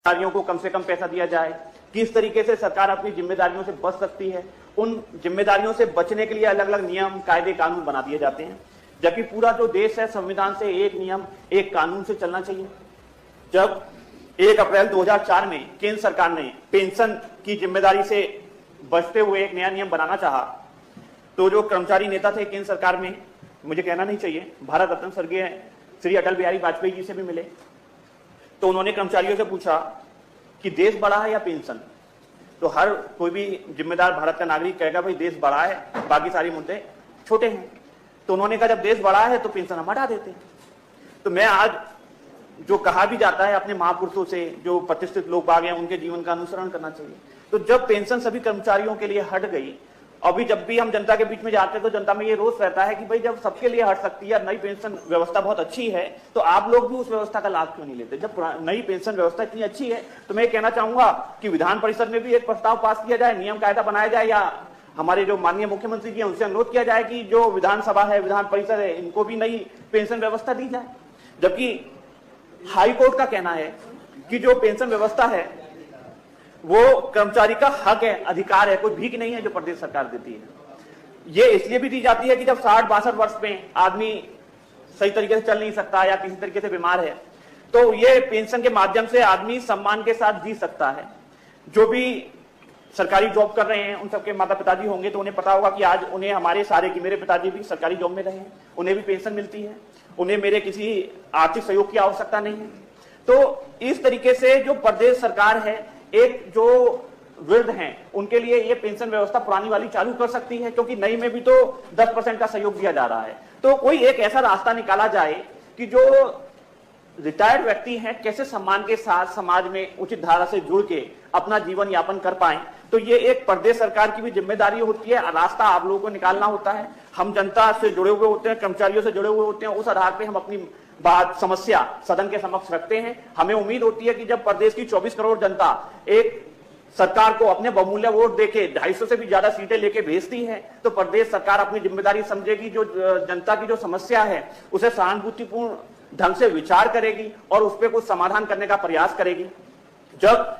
कर्मचारियों को कम से कम पैसा दिया जाए, किस तरीके से सरकार अपनी जिम्मेदारियों से बच सकती है। उन जिम्मेदारियों से बचने के लिए अलग अलग नियम, कायदे, कानून बना दिए जाते हैं, जबकि पूरा जो देश है संविधान से एक नियम, एक कानून से चलना चाहिए। जब 1 अप्रैल 2004 में केंद्र सरकार ने पेंशन की जिम्मेदारी से बचते हुए एक नया नियम बनाना चाहा, तो जो कर्मचारी नेता थे केंद्र सरकार में, मुझे कहना नहीं चाहिए, भारत रत्न स्वर्गीय श्री अटल बिहारी वाजपेयी जी से भी मिले, तो उन्होंने कर्मचारियों से पूछा कि देश बड़ा है या पेंशन। तो हर कोई भी जिम्मेदार भारत का नागरिक कहेगा भाई देश बड़ा है, बाकी सारे मुद्दे छोटे हैं। तो उन्होंने कहा जब देश बड़ा है तो पेंशन हम हटा देते हैं। तो मैं आज जो कहा भी जाता है अपने महापुरुषों से, जो प्रतिष्ठित लोग बाग हैं, उनके जीवन का अनुसरण करना चाहिए। तो जब पेंशन सभी कर्मचारियों के लिए हट गई, अभी जब भी हम जनता के बीच में जाते हैं तो जनता में ये रोष रहता है कि भाई जब सबके लिए हट सकती है, नई पेंशन व्यवस्था बहुत अच्छी है, तो आप लोग भी उस व्यवस्था का लाभ क्यों नहीं लेते। जब नई पेंशन व्यवस्था इतनी अच्छी है तो मैं कहना चाहूंगा कि विधान परिषद में भी एक प्रस्ताव पास किया जाए, नियम कायदा बनाया जाए, या हमारे जो माननीय मुख्यमंत्री जी हैं उनसे अनुरोध किया जाए कि जो विधानसभा है, विधान परिषद है, इनको भी नई पेंशन व्यवस्था दी जाए। जबकि हाईकोर्ट का कहना है कि जो पेंशन व्यवस्था है वो कर्मचारी का हक है, अधिकार है, कोई भीख नहीं है जो प्रदेश सरकार देती है। ये इसलिए भी दी जाती है कि जब 60-62 वर्ष में आदमी सही तरीके से चल नहीं सकता या किसी तरीके से बीमार है, तो ये पेंशन के माध्यम से आदमी सम्मान के साथ जी सकता है। जो भी सरकारी जॉब कर रहे हैं उन सबके माता पिताजी होंगे तो उन्हें पता होगा कि आज उन्हें हमारे सारे की, मेरे पिताजी भी सरकारी जॉब में रहे हैं, उन्हें भी पेंशन मिलती है, उन्हें मेरे किसी आर्थिक सहयोग की आवश्यकता नहीं है। तो इस तरीके से जो प्रदेश सरकार है, एक जो वृद्ध हैं उनके लिए ये पेंशन व्यवस्था पुरानी वाली चालू कर सकती है, क्योंकि नई में भी तो 10% का सहयोग दिया जा रहा है। तो कोई एक ऐसा रास्ता निकाला जाए कि जो रिटायर्ड व्यक्ति हैं कैसे सम्मान के साथ समाज में उचित धारा से जुड़ के अपना जीवन यापन कर पाए। तो ये एक प्रदेश सरकार की भी जिम्मेदारी होती है, रास्ता आप लोगों को निकालना होता है। हम जनता से जुड़े हुए होते हैं, कर्मचारियों से जुड़े हुए होते हैं, उस आधार पे हम अपनी बात, समस्या सदन के समक्ष रखते हैं। हमें उम्मीद होती है कि जब प्रदेश की 24 करोड़ जनता एक सरकार को अपने बहुमूल्य वोट देके 250 से भी ज्यादा सीटें लेके भेजती है, तो प्रदेश सरकार अपनी जिम्मेदारी समझेगी, जो जनता की जो समस्या है उसे सहानुभूतिपूर्ण ढंग से विचार करेगी और उस पर कुछ समाधान करने का प्रयास करेगी। जब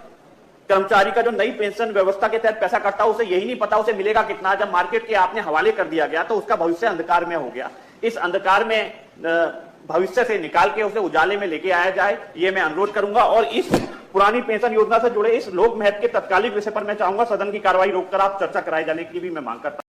कर्मचारी का जो नई पेंशन व्यवस्था के तहत पैसा कटता है उसे यही नहीं पता उसे मिलेगा कितना, जब मार्केट के आपने हवाले कर दिया गया तो उसका भविष्य अंधकार में हो गया। इस अंधकार में भविष्य से निकाल के उसे उजाले में लेके आया जाए, ये मैं अनुरोध करूंगा। और इस पुरानी पेंशन योजना से जुड़े इस लोक महत्व के तत्कालिक विषय पर मैं चाहूंगा सदन की कार्रवाई रोककर आप चर्चा कराए जाने की भी मैं मांग करता हूं।